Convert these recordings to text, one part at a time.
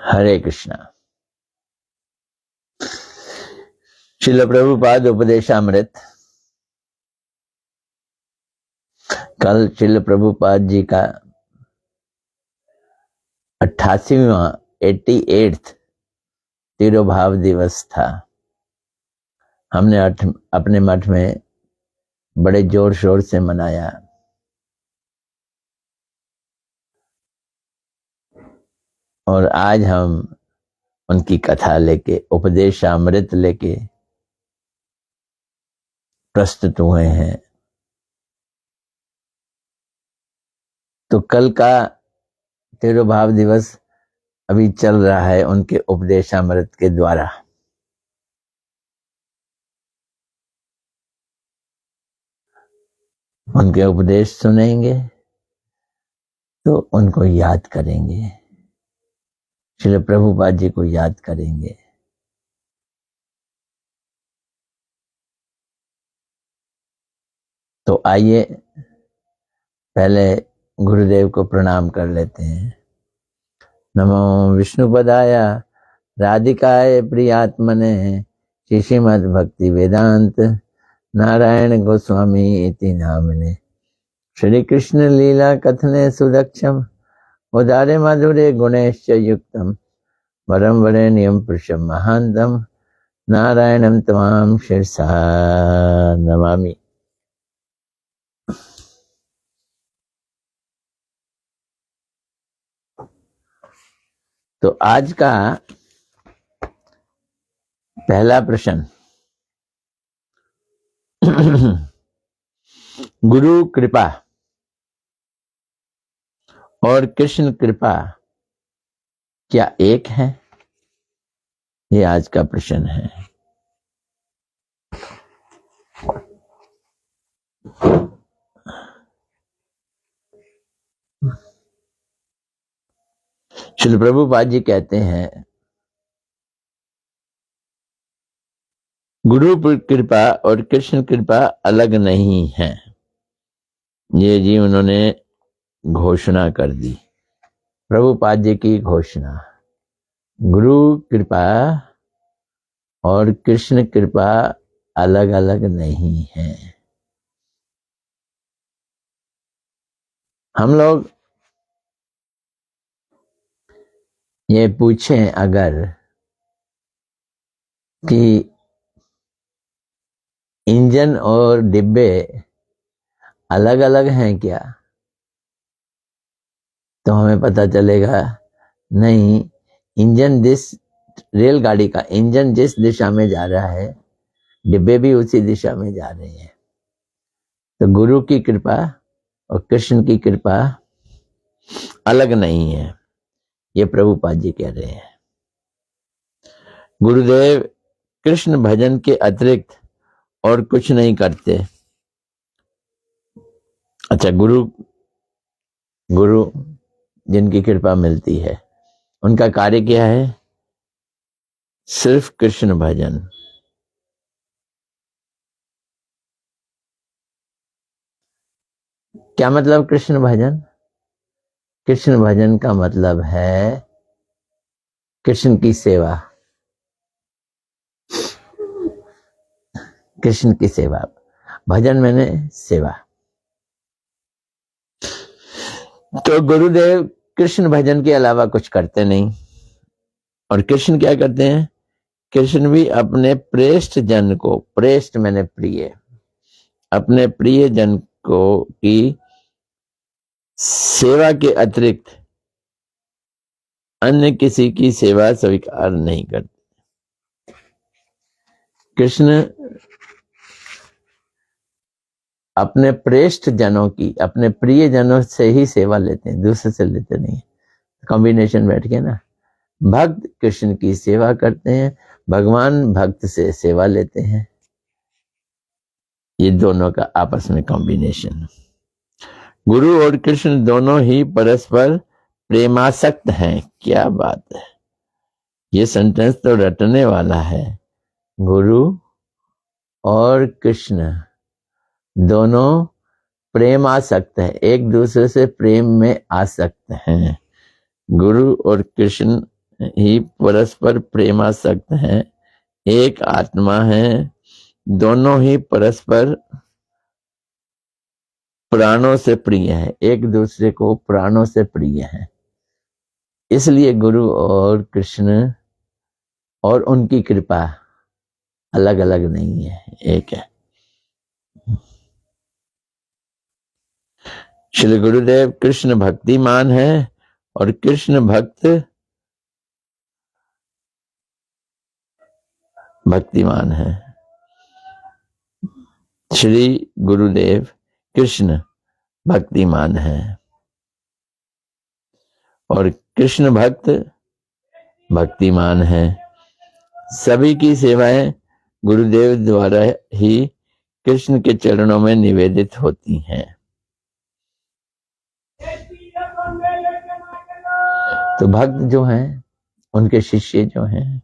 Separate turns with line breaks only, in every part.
हरे कृष्णा। श्रील प्रभुपाद उपदेशामृत। कल श्रील प्रभुपाद जी का 88वां 88th तिरोभाव दिवस था। हमने अपने मठ में बड़े जोर शोर से मनाया। और आज हम उनकी कथा लेके, उपदेशामृत लेके प्रस्तुत हुए हैं। तो कल का तिरोभाव दिवस अभी चल रहा है उनके उपदेशामृत के द्वारा। उनके उपदेश सुनेंगे तो उनको याद करेंगे, श्री प्रभुपाद जी को याद करेंगे। तो आइए पहले गुरुदेव को प्रणाम कर लेते हैं। नमो विष्णुपदाय राधिकाय प्रियात्मने श्रीमद् भक्ति वेदांत नारायण गोस्वामी इति नामने श्री कृष्ण लीला कथने सुदक्षम उदारे माधुरे गुणैश्च युक्तम वरम वरेण्यं पुरुषं महांतम नारायणं तमाम शिरसा नमामि। तो आज का पहला प्रश्न, गुरु कृपा और कृष्ण कृपा क्या एक है? ये आज का प्रश्न है। श्री प्रभुपाद जी कहते हैं, गुरु कृपा और कृष्ण कृपा अलग नहीं है। ये जी उन्होंने घोषणा कर दी, प्रभुपाद जी की घोषणा। गुरु कृपा और कृष्ण कृपा अलग अलग नहीं है। हम लोग ये पूछें अगर कि इंजन और डिब्बे अलग अलग हैं क्या, तो हमें पता चलेगा नहीं। इंजन रेलगाड़ी का इंजन जिस दिशा में जा रहा है, डिब्बे भी उसी दिशा में जा रहे हैं। तो गुरु की कृपा और कृष्ण की कृपा अलग नहीं है, ये प्रभुपाद जी कह रहे हैं। गुरुदेव कृष्ण भजन के अतिरिक्त और कुछ नहीं करते। अच्छा, गुरु जिनकी कृपा मिलती है, उनका कार्य क्या है? सिर्फ कृष्ण भजन। क्या मतलब कृष्ण भजन? कृष्ण भजन का मतलब है कृष्ण की सेवा। कृष्ण की सेवा, भजन मैंने सेवा। तो गुरुदेव कृष्ण भजन के अलावा कुछ करते नहीं। और कृष्ण क्या करते हैं? कृष्ण भी अपने प्रेष्ठ जन को, प्रेष्ठ मैंने प्रिय, अपने प्रिय जन को की सेवा के अतिरिक्त अन्य किसी की सेवा स्वीकार नहीं करते। कृष्ण अपने प्रेष्ठ जनों की, अपने प्रिय जनों से ही सेवा लेते हैं, दूसरे से लेते नहीं। कॉम्बिनेशन बैठ गया ना। भक्त कृष्ण की सेवा करते हैं, भगवान भक्त से सेवा लेते हैं। ये दोनों का आपस में कॉम्बिनेशन। गुरु और कृष्ण दोनों ही परस्पर प्रेमासक्त हैं। क्या बात है, ये सेंटेंस तो रटने वाला है। गुरु और कृष्ण दोनों प्रेमासक्त हैं, एक दूसरे से प्रेम में आसक्त हैं। गुरु और कृष्ण ही परस्पर प्रेमासक्त हैं, एक आत्मा है, दोनों ही परस्पर प्राणों से प्रिय है, एक दूसरे को प्राणों से प्रिय है। इसलिए गुरु और कृष्ण और उनकी कृपा अलग अलग नहीं है, एक है। श्री गुरुदेव कृष्ण भक्तिमान है और कृष्ण भक्त भक्तिमान है। श्री गुरुदेव कृष्ण भक्तिमान है और कृष्ण भक्त भक्तिमान है। सभी की सेवाएं गुरुदेव द्वारा ही कृष्ण के चरणों में निवेदित होती हैं। तो भक्त जो हैं, उनके शिष्य जो हैं,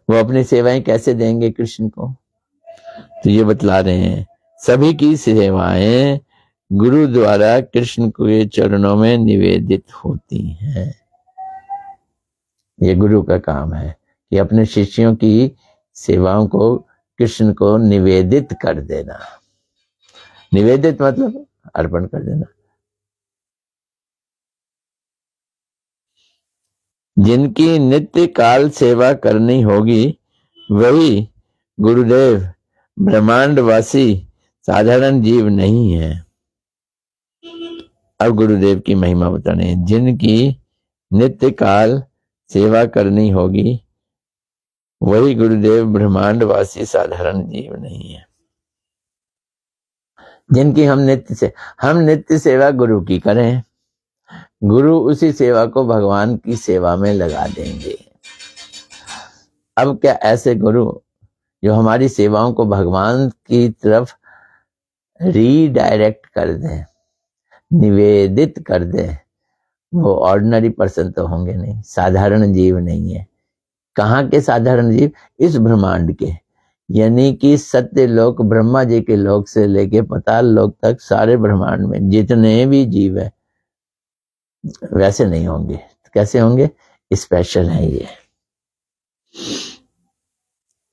वो अपनी सेवाएं कैसे देंगे कृष्ण को? तो ये बतला रहे हैं, सभी की सेवाएं गुरु द्वारा कृष्ण के चरणों में निवेदित होती हैं। ये गुरु का काम है कि अपने शिष्यों की सेवाओं को कृष्ण को निवेदित कर देना। निवेदित मतलब अर्पण कर देना। जिनकी नित्य काल सेवा करनी होगी वही गुरुदेव ब्रह्मांडवासी साधारण जीव नहीं है। अब गुरुदेव की महिमा बताने, जिनकी नित्य काल सेवा करनी होगी वही गुरुदेव ब्रह्मांडवासी साधारण जीव नहीं है। जिनकी हम नित्य सेवा गुरु की करें, गुरु उसी सेवा को भगवान की सेवा में लगा देंगे। अब क्या ऐसे गुरु जो हमारी सेवाओं को भगवान की तरफ रीडायरेक्ट कर दें, निवेदित कर दें, वो ऑर्डिनरी पर्सन तो होंगे नहीं, साधारण जीव नहीं है। कहाँ के साधारण जीव? इस ब्रह्मांड के, यानी कि सत्य लोक, ब्रह्मा जी के लोक से लेके पाताल लोक तक सारे ब्रह्मांड में जितने भी जीव है वैसे नहीं होंगे। कैसे होंगे? स्पेशल है ये।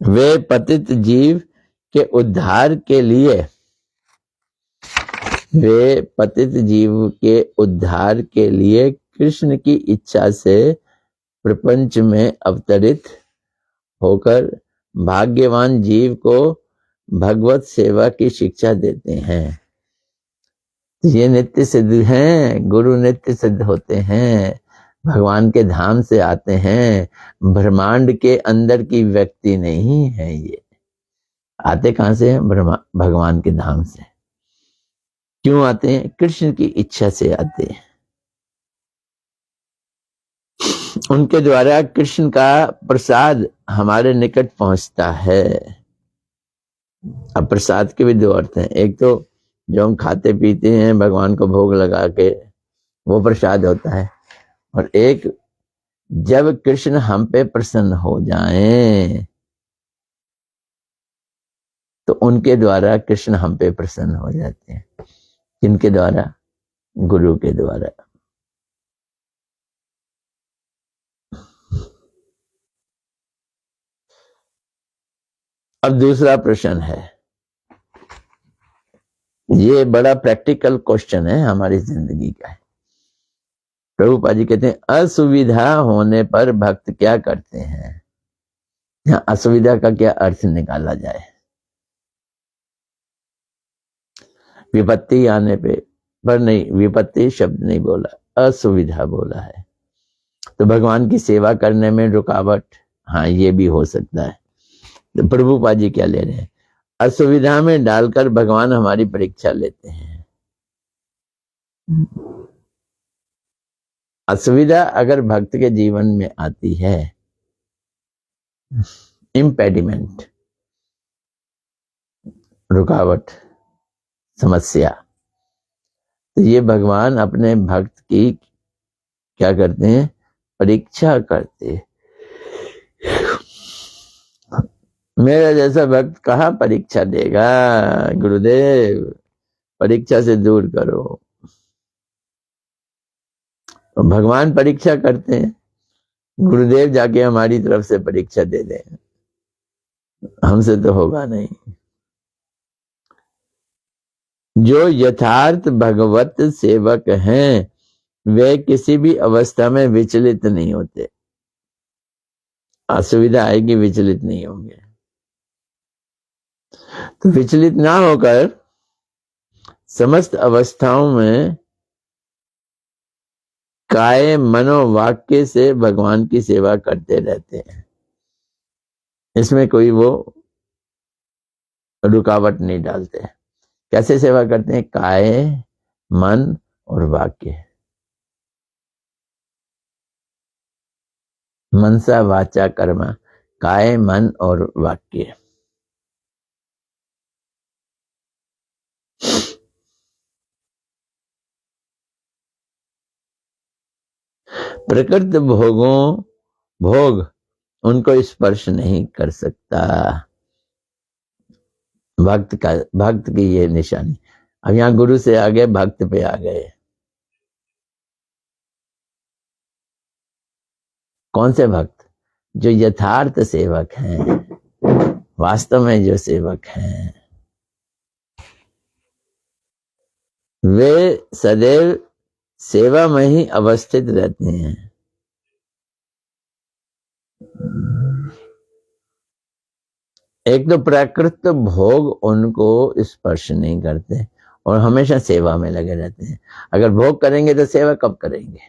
वे पतित जीव के उद्धार के लिए, वे पतित जीव के उद्धार के लिए कृष्ण की इच्छा से प्रपंच में अवतरित होकर भाग्यवान जीव को भगवत सेवा की शिक्षा देते हैं। ये नित्य सिद्ध हैं, गुरु नित्य सिद्ध होते हैं, भगवान के धाम से आते हैं, ब्रह्मांड के अंदर की व्यक्ति नहीं है। ये आते कहां से हैं? भगवान के धाम से। क्यों आते हैं? कृष्ण की इच्छा से आते हैं। उनके द्वारा कृष्ण का प्रसाद हमारे निकट पहुंचता है। अब प्रसाद के भी दो अर्थ हैं, एक तो जो हम खाते पीते हैं भगवान को भोग लगा के, वो प्रसाद होता है, और एक जब कृष्ण हम पे प्रसन्न हो जाएं तो उनके द्वारा कृष्ण हम पे प्रसन्न हो जाते हैं। किनके द्वारा? गुरु के द्वारा। अब दूसरा प्रश्न है, ये बड़ा प्रैक्टिकल क्वेश्चन है, हमारी जिंदगी का है। प्रभुपाद जी कहते हैं, असुविधा होने पर भक्त क्या करते हैं? यहाँ असुविधा का क्या अर्थ निकाला जाए? विपत्ति आने पर नहीं, विपत्ति शब्द नहीं बोला, असुविधा बोला है। तो भगवान की सेवा करने में रुकावट, हाँ ये भी हो सकता है। तो प्रभुपाद जी क्या ले रहे हैं? असुविधा में डालकर भगवान हमारी परीक्षा लेते हैं। असुविधा अगर भक्त के जीवन में आती है, इम्पेडिमेंट, रुकावट, समस्या, तो ये भगवान अपने भक्त की क्या करते हैं? परीक्षा करते। मेरा जैसा भक्त कहाँ परीक्षा देगा? गुरुदेव परीक्षा से दूर करो। तो भगवान परीक्षा करते हैं, गुरुदेव जाके हमारी तरफ से परीक्षा दे दें, हमसे तो होगा नहीं। जो यथार्थ भगवत सेवक हैं वे किसी भी अवस्था में विचलित नहीं होते। असुविधा आएगी, विचलित नहीं होंगे। तो विचलित ना होकर समस्त अवस्थाओं में काय मनोवाक्य से भगवान की सेवा करते रहते हैं। इसमें कोई वो रुकावट नहीं डालते। कैसे सेवा करते हैं? काय, मन और वाक्य। मनसा वाचा कर्मा, काय, मन और वाक्य। प्रकृत भोग उनको स्पर्श नहीं कर सकता। भक्त की ये निशानी। अब यहाँ गुरु से आगे भक्त पे आ गए। कौन से भक्त? जो यथार्थ सेवक हैं, वास्तव में जो सेवक हैं, वे सदैव सेवा में ही अवस्थित रहते हैं। एक तो प्राकृत भोग उनको स्पर्श नहीं करते और हमेशा सेवा में लगे रहते हैं। अगर भोग करेंगे तो सेवा कब करेंगे?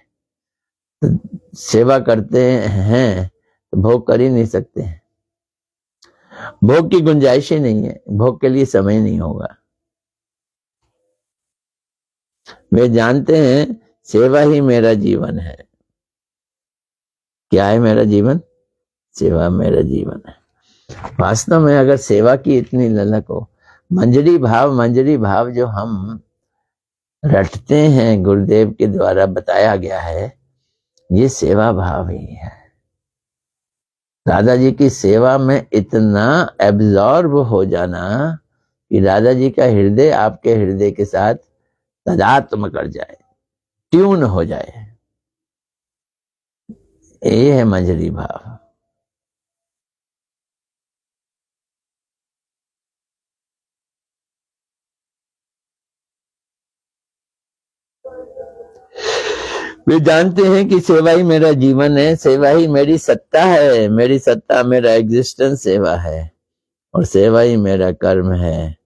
तो सेवा करते हैं तो भोग कर ही नहीं सकते। भोग की गुंजाइश ही नहीं है, भोग के लिए समय नहीं होगा। वे जानते हैं सेवा ही मेरा जीवन है। क्या है मेरा जीवन? सेवा मेरा जीवन है। वास्तव में अगर सेवा की इतनी ललक हो, मंजरी भाव जो हम रटते हैं, गुरुदेव के द्वारा बताया गया है, ये सेवा भाव ही है। राधा जी की सेवा में इतना एब्जॉर्ब हो जाना कि राधा जी का हृदय आपके हृदय के साथ तादात्म्य कर जाए, ट्यून हो जाए, ये है मंजरी भाव। वे जानते हैं कि सेवा ही मेरा जीवन है, सेवा ही मेरी सत्ता है, मेरी सत्ता, मेरा एग्जिस्टेंस सेवा है और सेवा ही मेरा कर्म है।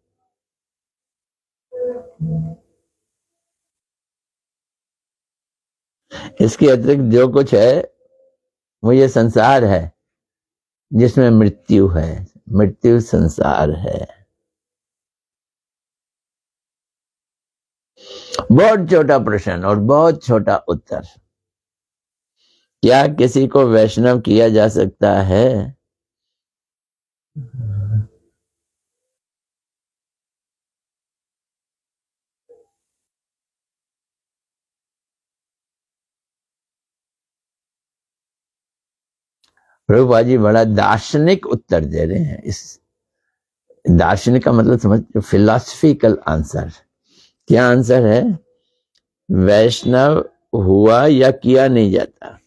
इसके अतिरिक्त जो कुछ है वो ये संसार है जिसमें मृत्यु है, मृत्यु संसार है। बहुत छोटा प्रश्न और बहुत छोटा उत्तर। क्या किसी को वैष्णव किया जा सकता है? प्रभुपाद जी बड़ा दार्शनिक उत्तर दे रहे हैं। इस दार्शनिक का मतलब समझ, फिलॉसफिकल आंसर। क्या आंसर है? वैष्णव हुआ या किया नहीं जाता।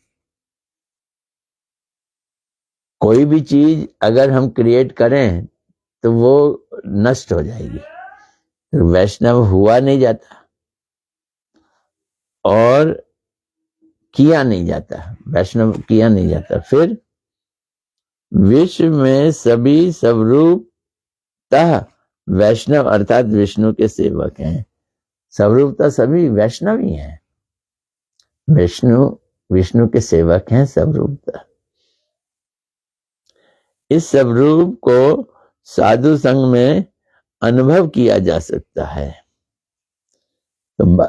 कोई भी चीज अगर हम क्रिएट करें तो वो नष्ट हो जाएगी। तो वैष्णव हुआ नहीं जाता और किया नहीं जाता, वैष्णव किया नहीं जाता। फिर विश्व में सभी स्वरूपतः वैष्णव अर्थात विष्णु के सेवक हैं। स्वरूपतः सभी वैष्णव ही हैं, विष्णु के सेवक हैं स्वरूपतः। इस स्वरूप को साधु संग में अनुभव किया जा सकता है। तो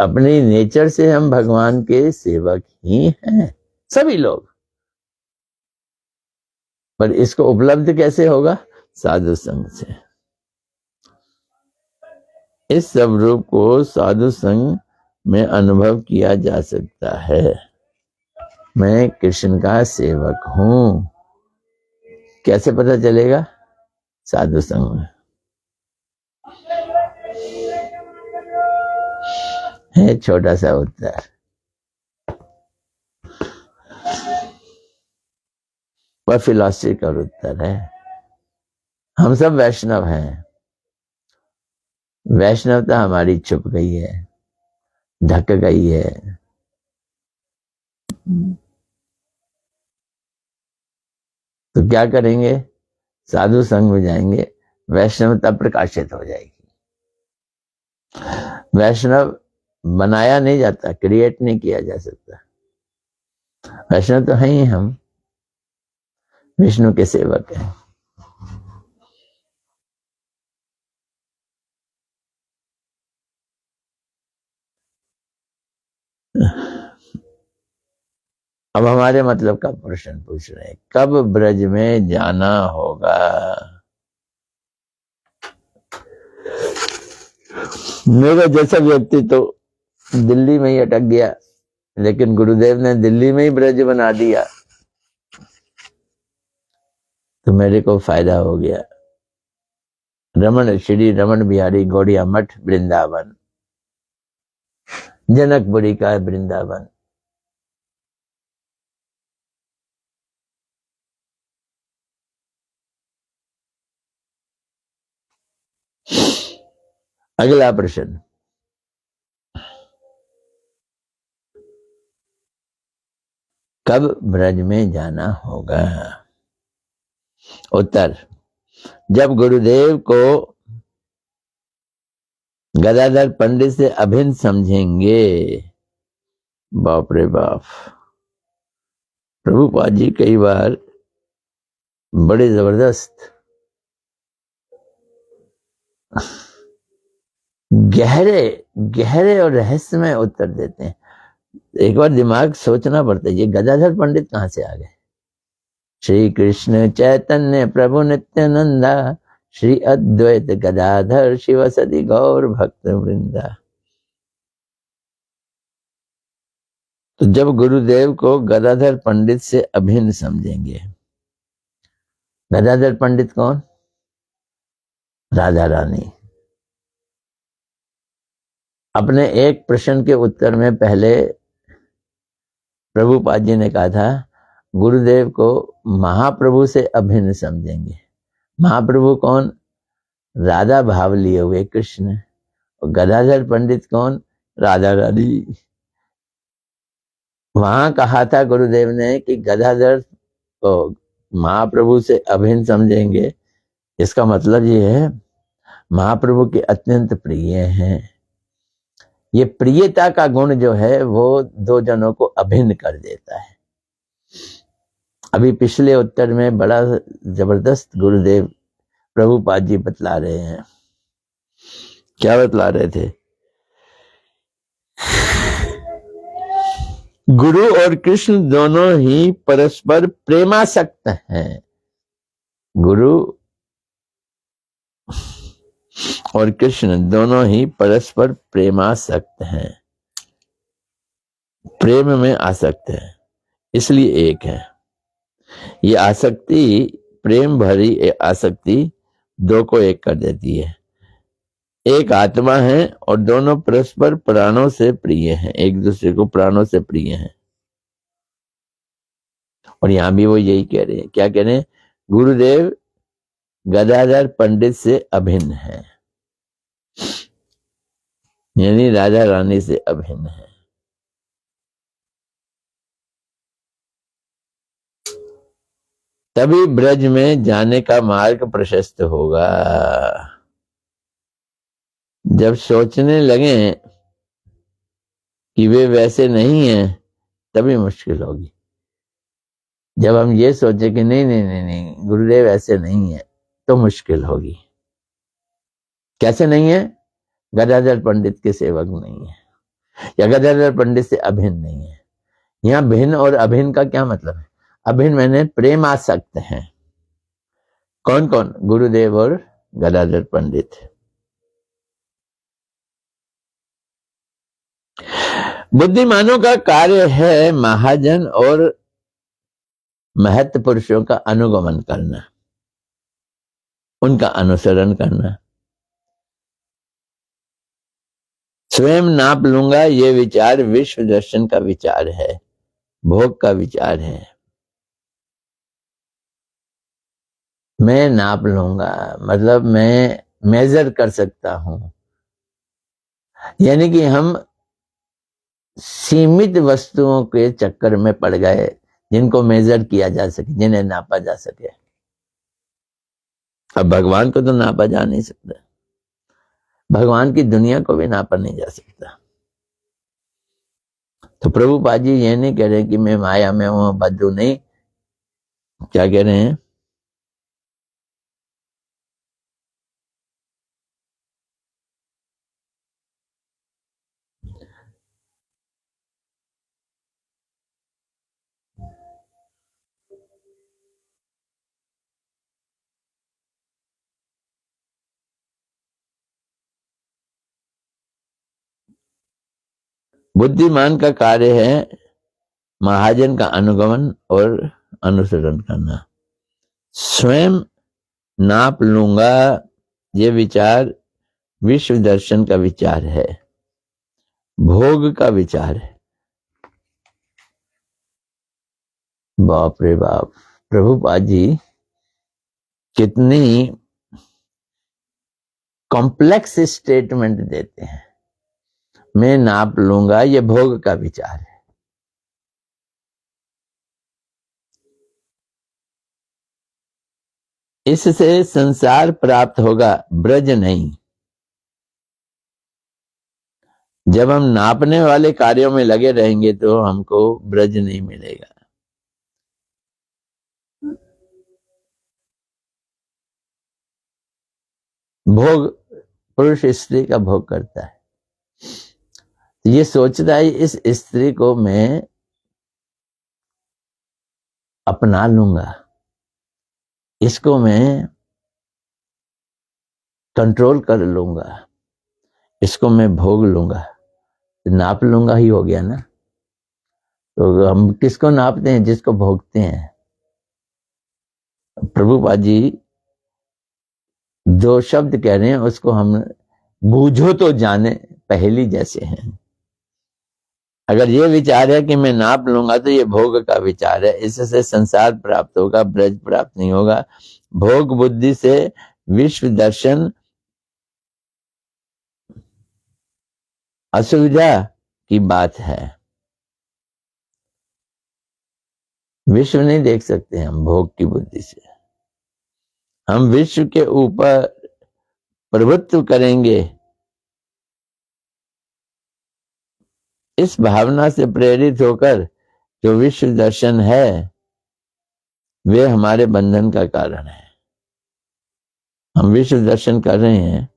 अपनी नेचर से हम भगवान के सेवक ही हैं, सभी लोग। पर इसको उपलब्ध कैसे होगा? साधु संग से। इस स्वरूप को साधु संग में अनुभव किया जा सकता है। मैं कृष्ण का सेवक हूं। कैसे पता चलेगा? साधु संग में। है छोटा सा उत्तर। वह फिलॉसफिकल उत्तर है। हम सब वैष्णव हैं, वैष्णवता हमारी छुप गई है, ढक गई है। तो क्या करेंगे? साधु संग में जाएंगे, वैष्णवता प्रकाशित हो जाएगी। वैष्णव बनाया नहीं जाता, क्रिएट नहीं किया जा सकता। वैष्णव तो हैं ही हम, विष्णु के सेवक हैं। अब हमारे मतलब का प्रश्न पूछ रहे हैं, कब ब्रज में जाना होगा? मेरा जैसा व्यक्ति तो दिल्ली में ही अटक गया, लेकिन गुरुदेव ने दिल्ली में ही ब्रज बना दिया तो मेरे को फायदा हो गया। रमन श्री रमन बिहारी गौड़िया मठ वृंदावन, जनकपुरी का वृंदावन। अगला प्रश्न, कब ब्रज में जाना होगा? उत्तर, जब गुरुदेव को गदाधर पंडित से अभिन्न समझेंगे। बाप रे बाप, प्रभुपाद जी कई बार बड़े जबरदस्त गहरे और रहस्यमय उत्तर देते हैं। एक बार दिमाग सोचना पड़ता है, ये गदाधर पंडित कहां से आ गए? श्री कृष्ण चैतन्य प्रभु नित्यानंदा, श्री अद्वैत गदाधर शिव सदि गौर भक्त वृंदा। तो जब गुरुदेव को गदाधर पंडित से अभिन्न समझेंगे। गदाधर पंडित कौन? राधा रानी। अपने एक प्रश्न के उत्तर में पहले प्रभुपाद जी ने कहा था, गुरुदेव को महाप्रभु से अभिन्न समझेंगे। महाप्रभु कौन? राधा भाव लिए हुए कृष्ण। और गदाधर पंडित कौन? राधा रानी। वहां कहा था गुरुदेव ने कि गदाधर को महाप्रभु से अभिन्न समझेंगे, इसका मतलब ये है महाप्रभु के अत्यंत प्रिय हैं। ये प्रियता का गुण जो है वो दो जनों को अभिन्न कर देता है। अभी पिछले उत्तर में बड़ा जबरदस्त गुरुदेव प्रभुपाद जी बतला रहे हैं। क्या बतला रहे थे? गुरु और कृष्ण दोनों ही परस्पर प्रेमासक्त हैं। गुरु और कृष्ण दोनों ही परस्पर प्रेमासक्त हैं, प्रेम में आसक्त है, इसलिए एक है। ये आसक्ति, प्रेम भरी आसक्ति दो को एक कर देती है। एक आत्मा है और दोनों परस्पर प्राणों से प्रिय हैं, एक दूसरे को प्राणों से प्रिय हैं। और यहां भी वो यही कह रहे हैं। क्या कह रहे हैं? गुरुदेव गदाधर पंडित से अभिन्न है, यानी राधा रानी से अभिन्न है। तभी ब्रज में जाने का मार्ग प्रशस्त होगा। जब सोचने लगे कि वे वैसे नहीं हैं, तभी मुश्किल होगी। जब हम ये सोचे कि नहीं नहीं नहीं नहीं गुरुदेव ऐसे नहीं है, तो मुश्किल होगी। कैसे नहीं है? गदाधर पंडित के सेवक नहीं है, या गदाधर पंडित से अभिन्न नहीं है। यहाँ भिन्न और अभिन्न का क्या मतलब है? अभिन्न मैंने प्रेमासक्त हैं। कौन कौन? गुरुदेव और गदाधर पंडित। बुद्धिमानों का कार्य है महाजन और महत्व पुरुषों का अनुगमन करना, उनका अनुसरण करना। स्वयं नाप लूंगा ये विचार विश्व दर्शन का विचार है, भोग का विचार है। मैं नाप लूंगा, मतलब मैं मेजर कर सकता हूं। यानी कि हम सीमित वस्तुओं के चक्कर में पड़ गए जिनको मेजर किया जा सके, जिन्हें नापा जा सके। अब भगवान को तो नापा जा नहीं सकता, भगवान की दुनिया को भी नापा नहीं जा सकता। तो प्रभुपाद जी ये नहीं कह रहे कि मैं माया में हूं, बद्दू नहीं। क्या कह रहे हैं? बुद्धिमान का कार्य है महाजन का अनुगमन और अनुसरण करना। स्वयं नाप लूंगा, ये विचार विश्व दर्शन का विचार है, भोग का विचार है। बाप रे बाप, प्रभुपाद जी कितनी कॉम्प्लेक्स स्टेटमेंट देते हैं। मैं नाप लूंगा, ये भोग का विचार है। इससे संसार प्राप्त होगा, ब्रज नहीं। जब हम नापने वाले कार्यों में लगे रहेंगे तो हमको ब्रज नहीं मिलेगा। भोग, पुरुष स्त्री का भोग करता है, ये सोचता है इस स्त्री को मैं अपना लूंगा, इसको मैं कंट्रोल कर लूंगा, इसको मैं भोग लूंगा। नाप लूंगा ही हो गया ना। तो हम किसको नापते हैं? जिसको भोगते हैं। प्रभुपाद जी जो शब्द कह रहे हैं उसको हम बूझो तो जाने पहेली जैसे हैं। अगर ये विचार है कि मैं नाप लूंगा तो ये भोग का विचार है, इससे संसार प्राप्त होगा, ब्रज प्राप्त नहीं होगा। भोग बुद्धि से विश्व दर्शन असुविधा की बात है। विश्व नहीं देख सकते हम भोग की बुद्धि से। हम विश्व के ऊपर प्रभुत्व करेंगे, इस भावना से प्रेरित होकर जो विश्व दर्शन है वे हमारे बंधन का कारण है। हम विश्व दर्शन कर रहे हैं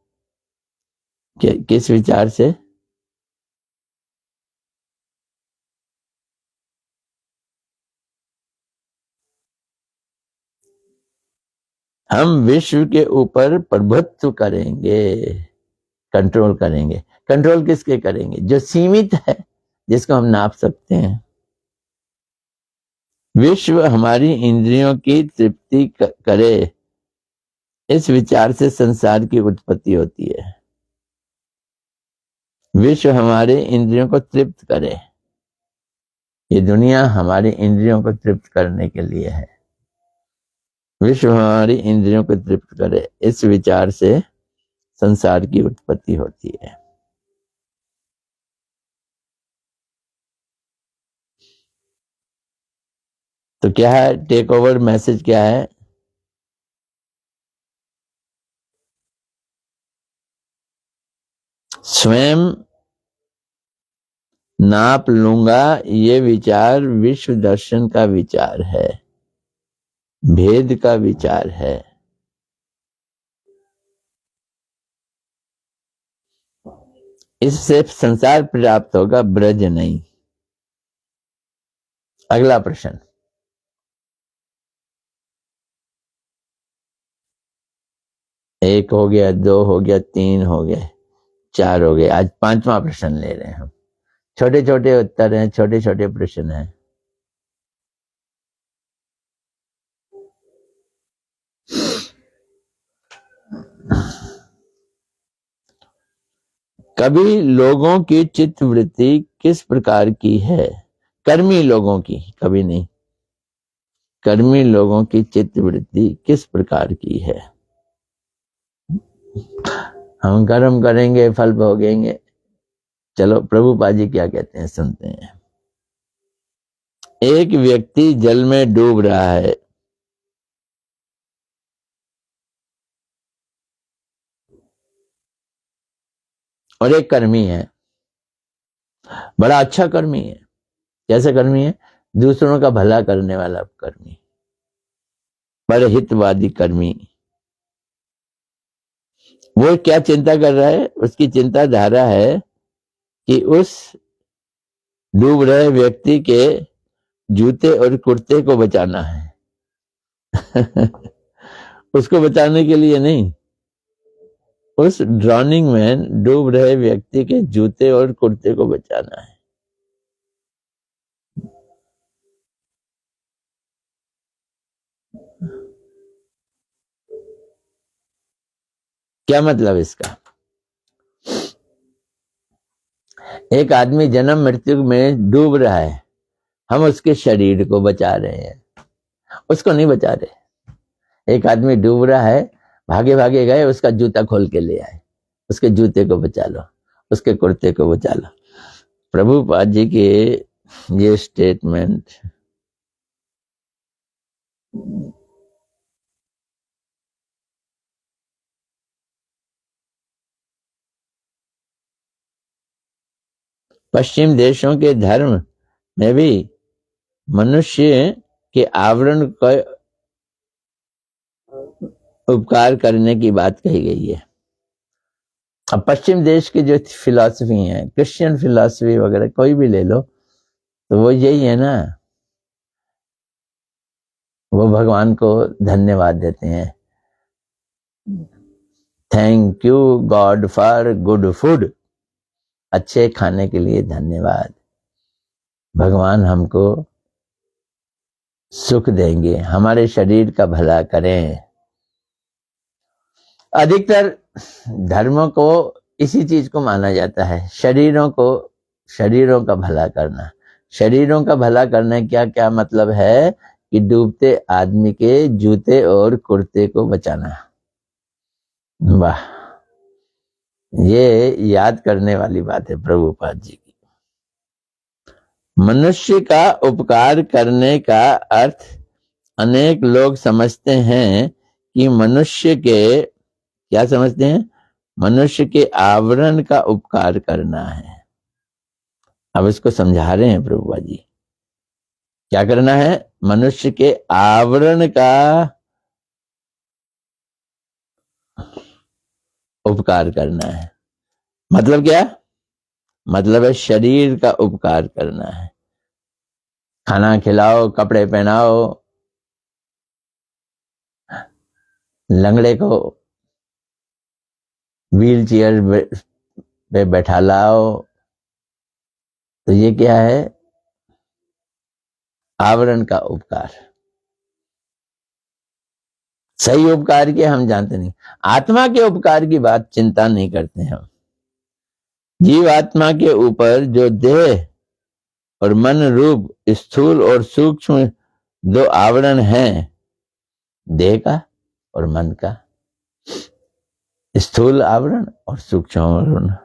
किस विचार से? हम विश्व के ऊपर प्रभुत्व करेंगे, कंट्रोल करेंगे। कंट्रोल किसके करेंगे? जो सीमित है, जिसको हम नाप सकते हैं। विश्व हमारी इंद्रियों की तृप्ति करे, इस विचार से संसार की उत्पत्ति होती है। विश्व हमारे इंद्रियों को तृप्त करे, ये दुनिया हमारी इंद्रियों को तृप्त करने के लिए है। विश्व हमारी इंद्रियों को तृप्त करे, इस विचार से संसार की उत्पत्ति होती है। तो क्या है टेक ओवर मैसेज? क्या है? स्वयं नाप लूंगा, ये विचार विश्व दर्शन का विचार है, भेद का विचार है। इससे संसार प्राप्त होगा, ब्रज नहीं। अगला प्रश्न। एक हो गया, दो हो गया, तीन हो गए, चार हो गए। आज पांचवा प्रश्न ले रहे हैं हम। छोटे छोटे उत्तर हैं, छोटे छोटे प्रश्न हैं। कभी लोगों की चित्त वृत्ति किस प्रकार की है? कर्मी लोगों की, कभी नहीं। कर्मी लोगों की चित्तवृत्ति किस प्रकार की है? हम कर्म करेंगे, फल भोगेंगे। चलो प्रभुपाद जी क्या कहते हैं सुनते हैं। एक व्यक्ति जल में डूब रहा है, और एक कर्मी है, बड़ा अच्छा कर्मी है। कैसा कर्मी है? दूसरों का भला करने वाला कर्मी, बड़े हितवादी कर्मी। वो क्या चिंता कर रहा है? उसकी चिंता धारा है कि उस डूब रहे व्यक्ति के जूते और कुर्ते को बचाना है। उसको बचाने के लिए नहीं, उस ड्राउनिंग मैन, डूब रहे व्यक्ति के जूते और कुर्ते को बचाना है। क्या मतलब इसका? एक आदमी जन्म मृत्यु में डूब रहा है, हम उसके शरीर को बचा रहे हैं, उसको नहीं बचा रहे। एक आदमी डूब रहा है, भागे भागे गए, उसका जूता खोल के ले आए, उसके जूते को बचा लो, उसके कुर्ते को बचा लो। प्रभुपाद जी के ये स्टेटमेंट पश्चिम देशों के धर्म में भी मनुष्य के आवरण का उपकार करने की बात कही गई है। अब पश्चिम देश की जो फिलॉसफी है, क्रिश्चियन फिलॉसफी वगैरह कोई भी ले लो, तो वो यही है ना, वो भगवान को धन्यवाद देते हैं। Thank you God for good food, अच्छे खाने के लिए धन्यवाद। भगवान हमको सुख देंगे, हमारे शरीर का भला करें। अधिकतर धर्मों को इसी चीज को माना जाता है, शरीरों का भला करना। शरीरों का भला करना क्या क्या मतलब है? कि डूबते आदमी के जूते और कुर्ते को बचाना। वाह, ये याद करने वाली बात है प्रभुपाद जी की। मनुष्य का उपकार करने का अर्थ अनेक लोग समझते हैं कि मनुष्य के, क्या समझते हैं? मनुष्य के आवरण का उपकार करना है। अब इसको समझा रहे हैं प्रभुपाद जी। क्या करना है? मनुष्य के आवरण का उपकार करना है। मतलब क्या? मतलब है शरीर का उपकार करना है। खाना खिलाओ, कपड़े पहनाओ, लंगड़े को व्हील चेयर पे बैठा लाओ, तो ये क्या है? आवरण का उपकार। सही उपकार के हम जानते नहीं, आत्मा के उपकार की बात चिंता नहीं करते हम। जीवात्मा के ऊपर जो देह और मन रूप स्थूल और सूक्ष्म दो आवरण हैं, देह का और मन का, स्थूल आवरण और सूक्ष्म आवरण।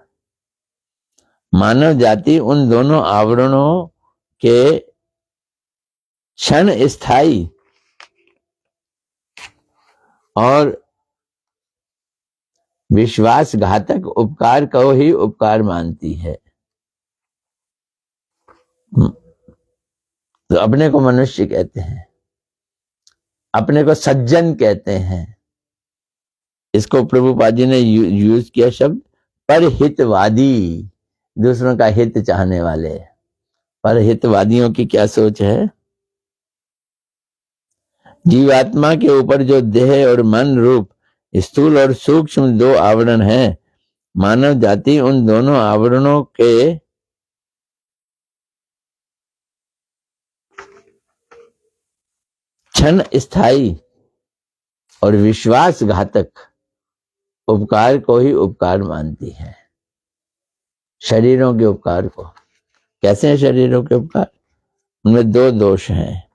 मानव जाति उन दोनों आवरणों के क्षण स्थायी और विश्वासघातक उपकार को ही उपकार मानती है। तो अपने को मनुष्य कहते हैं, अपने को सज्जन कहते हैं। इसको प्रभुपाद जी ने यूज किया शब्द परहितवादी, दूसरों का हित चाहने वाले। परहितवादियों की क्या सोच है? जीवात्मा के ऊपर जो देह और मन रूप स्थूल और सूक्ष्म दो आवरण हैं, मानव जाति उन दोनों आवरणों के क्षण स्थायी और विश्वासघातक उपकार को ही उपकार मानती है। शरीरों के उपकार को। कैसे हैं शरीरों के उपकार? उनमें दो दोष हैं।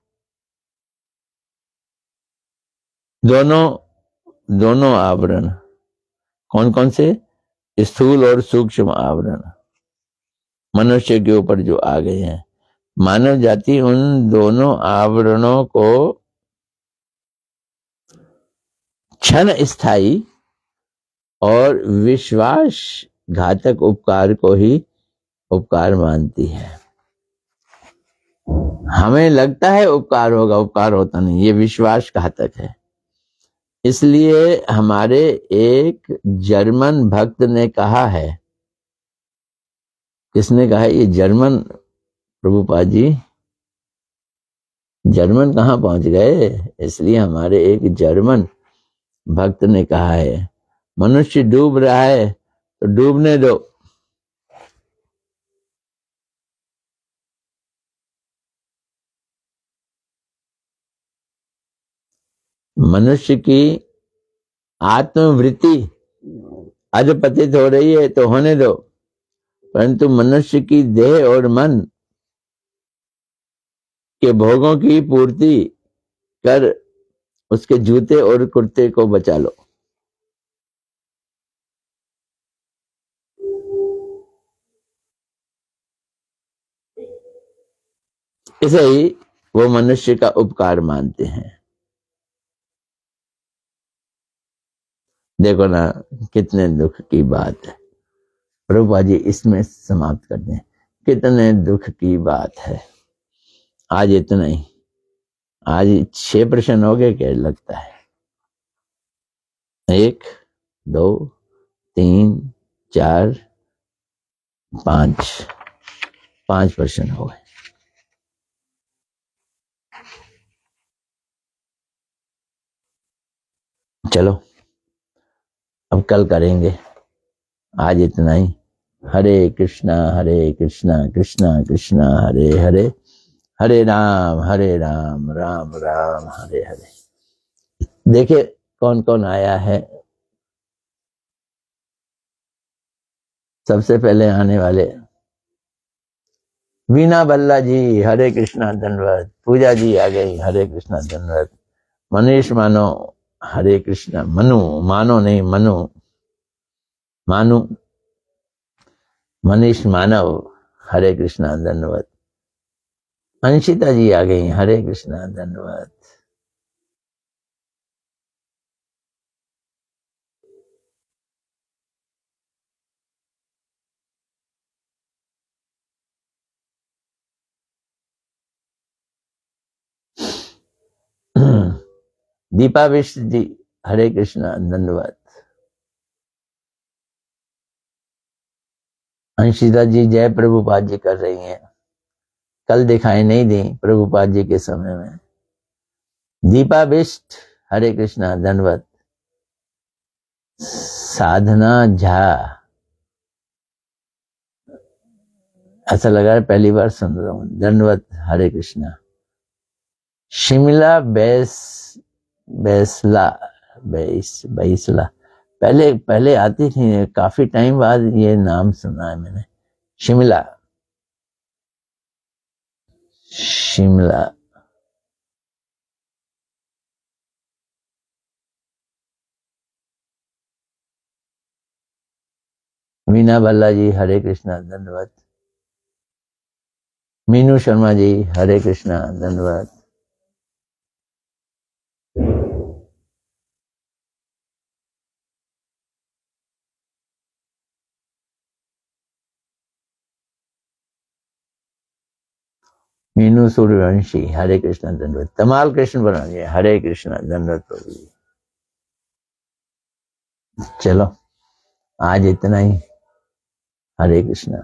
दोनों आवरण कौन कौन से? स्थूल और सूक्ष्म आवरण मनुष्य के ऊपर जो आ गए हैं। मानव जाति उन दोनों आवरणों को क्षण स्थायी और विश्वास घातक उपकार को ही उपकार मानती है। हमें लगता है उपकार होगा, उपकार होता नहीं, ये विश्वास घातक है। इसलिए हमारे एक जर्मन भक्त ने कहा है, किसने कहा है? ये जर्मन प्रभुपाद जी जर्मन कहाँ पहुंच गए? इसलिए हमारे एक जर्मन भक्त ने कहा है, मनुष्य डूब रहा है तो डूबने दो, मनुष्य की आत्मवृत्ति अधपतित हो रही है तो होने दो, परंतु मनुष्य की देह और मन के भोगों की पूर्ति कर उसके जूते और कुर्ते को बचा लो। इसे ही वो मनुष्य का उपकार मानते हैं। देखो ना कितने दुख की बात है। प्रभुपाद जी इसमें समाप्त कर दें, कितने दुख की बात है। आज इतना ही, आज 6 प्रश्न हो गए क्या लगता है? 1 2 3 4 5 प्रश्न हो गए। चलो अब कल करेंगे, आज इतना ही। हरे कृष्णा कृष्णा कृष्णा हरे हरे, हरे राम राम राम हरे हरे। देखे कौन कौन आया है। सबसे पहले आने वाले वीना बल्ला जी, हरे कृष्णा धन्यवाद। पूजा जी आ गई, हरे कृष्णा धन्यवाद। मनीष मानो, हरे कृष्णा। मनु मानो नहीं, मानु मनीष मानव, हरे कृष्णा धन्यवाद। अंशिता जी आ गई, हरे कृष्णा धन्यवाद। दीपा विश्व जी, हरे कृष्णा धन्यवाद। अंशिता जी जय प्रभुपाद जी कर रही हैं, कल दिखाई नहीं दी प्रभुपाद जी के समय में। दीपा बिष्ट, हरे कृष्णा धन्यवाद। साधना झा, ऐसा लगा है पहली बार सुन रहा हूं, धन्यवाद, हरे कृष्णा। शिमला बैसला पहले आती थी, काफी टाइम बाद ये नाम सुना है मैंने। शिमला मीना भल्ला जी, हरे कृष्णा धन्यवाद। मीनू शर्मा जी, हरे कृष्णा धन्यवाद। मीनू सूर्यवंशी, हरे कृष्णा धन्यवाद। तमाल कृष्ण बना जी, हरे कृष्णा धन्यवाद प्रभु जी। चलो आज इतना ही, हरे कृष्णा।